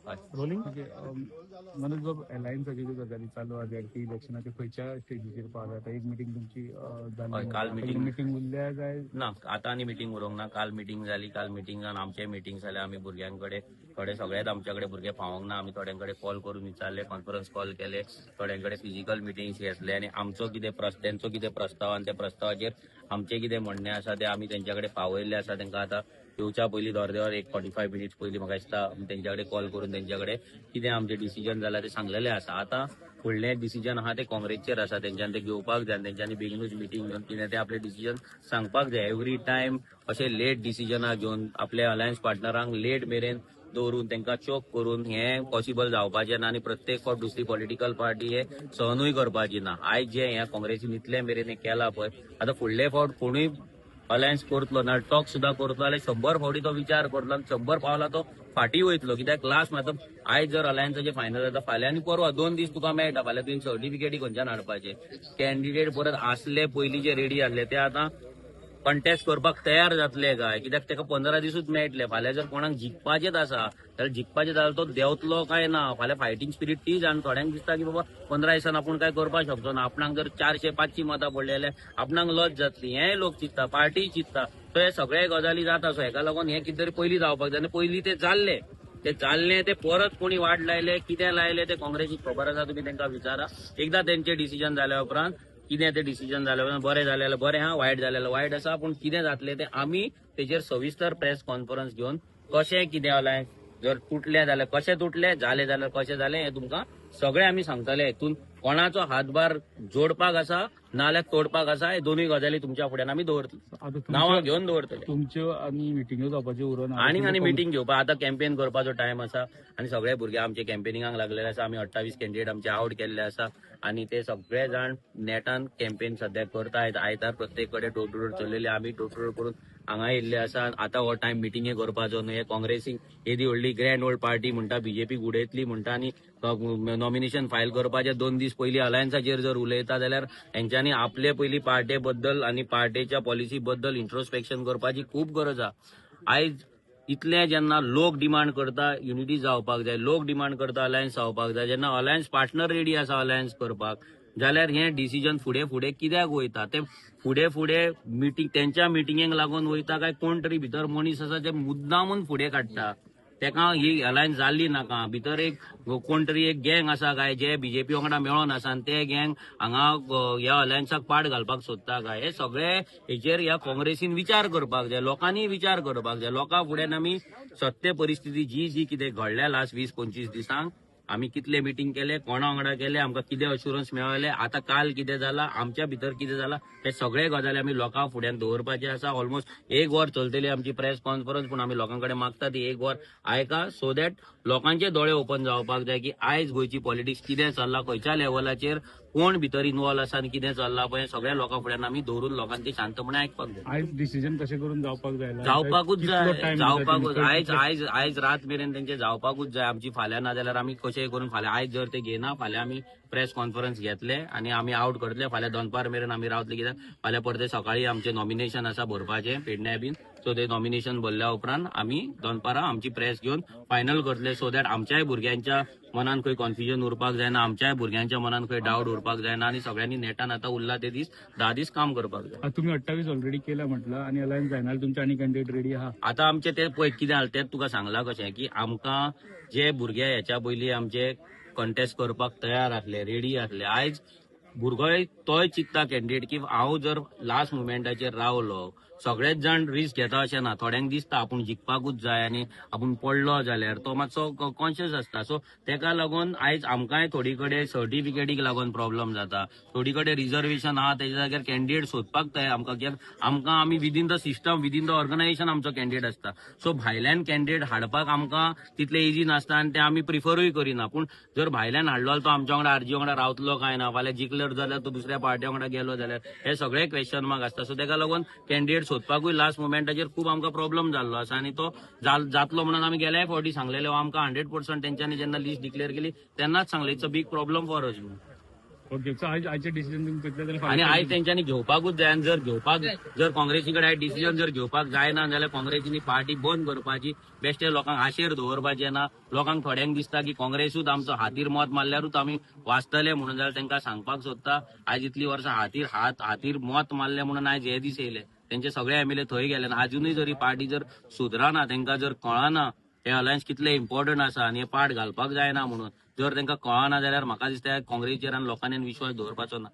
Rolling Manoj बाब अलायन्साची जी गजाली चालू आसा ती इलेक्शनाच्या खंयच्या स्टेजीचेर पावला आता एक मिटींग तुमची काल मिटींग उरल्या काय ना आता आनी मिटींग उरोंक ना. काल मिटींग जाली. काल मिटींगान आमचे मिटींग जाले. आमी भुरग्यांकडे थोडे सगळेच आमच्याकडे भुरगे पावोंक ना. आमी थोड्यांकडे कॉल करून विचारले, कॉन्फरन्स कॉल केले, थोड्यांकडे फिजिकल मिटींग्स घेतले आनी आमचो कितें तेंचो कितें प्रस्ताव आनी त्या प्रस्तावाचेर आमचे कितें म्हणणें आसा ते आमी तेंच्याकडे पावयल्ले आसा. तांकां आतां येवच्या पयलीं अर्देवर एक 45 मिनिट्स पयलीं म्हाका दिसता तेंच्याकडे कॉल करून तेंच्याकडे कितें आमचें डिसिजन जालां ते सांगलेलें आसा. आतां फुडलें डिसिजन आहा ते काँग्रेसचेर आसा. तेंच्यांनी ते घेवपाक जाय. तेंच्यांनी बेगीनूच मिटींग घेवन कितें ते आपले डिसिजन सांगपाक जाय. एवरी टायम अशें लेट डिसिजनां घेवन आपल्या अलायन्स पार्टनरांक लेट मेरेन दवरून तांकां चोक करून हें पॉसिबल जावपाचें ना आनी प्रत्येक फावट दुसरी पॉलिटिकल पार्टी हे सहनूय करपाची ना. आयज जे ह्या काँग्रेसीन इतले मेरेन हें केलां पळय, आतां फुडले फावट कोणूय अलायन्स करतलो ना टॉक सुद्दां करतलो जाल्यार 100 फावटी तो विचार करतलो आनी 100 पावला तो फाटी वयतलो. कित्याक लास्ट मात आयज जर अलायन्साचे फायनल जाता फाल्यां आनी परवा 2 दीस तुका मेळटा. फाल्यां तुवें सर्टिफिकेटी खंयच्यान हाडपाचे. कॅन्डिडेट परत आसले पयलीं जे रेडी आसले ते आतां कॉन्टेस्ट करपाक तयार जातले काय, कित्याक ताका 15 दिसूच मेळटले. फाल्यां जर कोणाक जिखपाचेच आसा जाल्यार जिखपाचें जाल्यार तो देंवतलो काय ना. फाल्यां फायटींग स्पिरीट तीच आनी थोड्यांक दिसता की बाबा 15 दिसान आपूण काय करपाक शकतो ना. आपणाक जर 400-500 मतां पडले जाल्यार आपणाक लज जातली. हें लोक चिंतता, पार्टी चिंतता. सो हे सगळे गजाली जाता. सो हेका लागून हें कितें तरी पयलीं जावपाक जाय आनी पयलीं ते जाल्ले ते परत कोणी वाट लायले, कितें लायले ते काँग्रेसीक खबर आसा. तुमी तांकां विचारा. एकदां तेंचे डिसिजन जाल्या उपरांत कितें ते डिसिजन जाल्या उपरांत बरें जालें जाल्यार बरें आहा, वायट जालें जाल्यार वायट आसा. पूण कितें जातलें ते आमी तेजेर सविस्तर प्रेस कॉन्फरन्स घेवन कशें कितें अलायन्स जर तुटलें जाल्यार कशें तुटलें, जालें जाल्यार कशें जालें हें तुमकां सगळें आमी सांगतले. हेतून कोणाचो हातभार जोडपाक आसा नाल्यार तोडपाक आसा हे दोनूय गजाली तुमच्या फुड्यान आमी दवरतले, नांवां घेवन दवरतले. तुमच्यो आनी मिटींग्यो जावपाच्यो उरून आनी मिटींग घेवपाक आतां कॅम्पेन करपाचो टायम आसा आनी सगळे भुरगे आमचे कॅम्पेनिंगाक लागलेले आसा. आमी 28 कॅन्डिडेट आमचे आउट केल्ले आसा आनी ते सगळे जाण नेटान कॅम्पेन सध्या करतायत. आयतार प्रत्येक कडेन डोर टू डोर चल्लेले. आमी डोर टू डोर करून हांगा येयल्ले आसा. आतां हो टायम मिटींगे करपाचो न्हय. हे काँग्रेसीक येदी व्हडली ग्रँड ओल्ड पार्टी म्हणटा, बीजेपी उडयतली म्हणटा आनी नॉमिनेशन फायल करपाचे 2 दीस पयलीं अलायन्साचेर जर उलयता जाल्यार हेंच्यांनी आपले पयलीं पार्टे बद्दल आनी पार्टेच्या पॉलिसी बद्दल इंट्रोस्पेक्शन करपाची खूब गरज आहा. आयज इतले जेन्ना लोक डिमांड करता युनिटी जावपाक जाय, लोक डिमांड करता अलायन्स जावपाक जाय, जेन्ना अलायन्स पार्टनर रेडी आसा अलायन्स करपाक, जाल्यार हें डिसिजन फुडें फुडें कित्याक वयता ते फुडें फुडें मिटींग तेंच्या मिटींगेक लागून वयता काय कोण तरी भितर मनीस आसा जे मुद्दामून फुडें काडटा. तेका ही अलायन्स जाल्ली नाका. भितर एक कोण तरी एक गँग आसा काय जे बीजेपी वांगडा मेळोन आसा आनी ते गँग हांगा ह्या अलायन्साक पाड घालपाक सोदता काय, हे सगळे हेचेर ह्या काँग्रेसीन विचार करपाक जाय. लोकांनी विचार करपाक जाय. लोकां फुड्यान आमी सत्य परिस्थिती जी कितें घडल्या लास्ट 20-25 दिसांक आमी कितले मिटींग केले, कोणा वांगडा केले, आमकां कितें अश्युरन्स मेळयले, आतां काल कितें जालां, आमच्या भितर कितें जालां, हे सगळे गजाली आमी लोकां फुड्यान दवरपाचे आसा. ऑलमोस्ट 1 वर चलतली आमची प्रेस कॉन्फरन्स. पूण आमी लोकां कडेन मागता ती 1 वर आयका, सो दॅट लोकांचे दोळे ओपन जावपाक जाय की आयज गोंयची पॉलिटिक्स कितें चल्लां, खंयच्या लेवलाचेर कोण भितर इन्वॉल्व आसा आनी कितें चल्लां पळय सगळ्या लोकां फुड्यान आमी दवरून लोकांचे शांतपणे आयकपाक जाय. आयज डिसिजन कशें करून जावपाक जाय, जावपाकूच जाय. आयज रात मेरेन तेंचे जावपाकूच जाय. आमची फाल्यां ना जाल्यार आमी कशेंय करून फाल्यां आयज जर ते घेना फाल्यां आमी प्रेस कॉन्फरन्स घेतले आनी आमी आउट करतले. फाल्यां दनपार मेरेन आमी रावतले. कित्याक फाल्यां परते सकाळी आमचे नॉमिनेशन आसा भरपाचें पेडण्यां बीन. सो ते नॉमिनेशन भरल्या उपरांत आमी दनपारां आमची प्रेस घेवन फायनल करतले. सो दॅट आमच्याय भुरग्यांच्या मनान खंय कन्फ्युजन उरपाक जायना, आमच्याय भुरग्यांच्या मनान खंय डावट उरपाक जायना आनी सगळ्यांनी नेटान आतां उरला ते दीस 10 दीस काम करपाक जाय. तुम्ही 28 ऑलरेडी केला म्हटलं आणि अलायन्स जायना तुमचे आनी कॅन्डिडेट रेडी आहा. आतां आमचे ते पळय कितें जालें तेच तुका सांगलां कशें की आमकां जे भुरगे हेच्या पयलीं आमचे कॉन्टेस्ट करपाक तयार आसले, रेडी आसले, आयज भुरगोय तोय चिंतता कॅन्डिडेट की हांव जर लास्ट मुमेंटाचेर रावलो, सगळेच जाण रिस्क घेता अशें ना. थोड्यांक दिसता आपूण जिखपाकूच जाय आनी आपूण पडलो जाल्यार तो मातसो कॉन्शियस आसता. सो तेका लागून आयज आमकांय थोडी कडेन सर्टिफिकेटीक लागून प्रॉब्लेम जाता, थोडी कडेन रिजर्वेशन आहा तेच्या जाग्यार कॅन्डिडेट सोदपाक तयार आमकां आमी within the system within the organization आमचो कॅन्डिडेट आसता. सो भायल्यान कॅन्डिडेट हाडपाक आमकां तितले इजी नासता आनी ते आमी प्रिफरूय करिना. पूण जर भायल्यान हाडलो तो आमच्या वांगडा आरजी वांगडा रावतलो काय ना, फाल्यां जिखलो जाल्यार तो दुसऱ्या पार्ट्या वांगडा गेलो जाल्यार हे सगळे क्वेश्चन मार्क आसता. सो तेका लागून कॅन्डिडेट सोदपाकूय लास्ट मुमेंटाचेर खूब आमकां प्रॉब्लेम जाल्लो आसा आनी तो जातलो म्हणून आमी गेल्याय फावटी सांगलेले आमकां 100% तेंच्यांनी जेन्ना लिस्ट डिक्लेअर केली तेन्नाच सांगले it's a big problem for us. Okay so आयचे डिसिजन तुम्ही घेतले जाल्यार आणि फाल्यां आयज तेंच्यांनी घेवपाकूच जाय आनी जर काँग्रेसी कडेन आयज डिसिजन जर घेवपाक जायना जाल्यार काँग्रेसीनी पार्टी बंद करपाची बेश्टे लोकांक आशेर दवरपाचें ना. लोकांक थोड्यांक दिसता की काँग्रेसूच आमचो हातीर मत मारल्यारूच आमी वाचतले म्हणून जाल्यार तांकां सांगपाक सोदता आयज इतली वर्सां हातीर मत मारले म्हणून आयज हे दीस येयले. तेंचे सगळे एमएलए थंय गेले आनी अजूनय जर ही पार्टी जर सुदराना तेंकां जर कळना हे अलायन्स कितले इम्पॉर्टंट आसा आनी हे पाड घालपाक जायना म्हणून जर तांकां कळना जाल्यार म्हाका दिसता काँग्रेसीचेर आनी लोकांनी विश्वास दवरपाचो ना.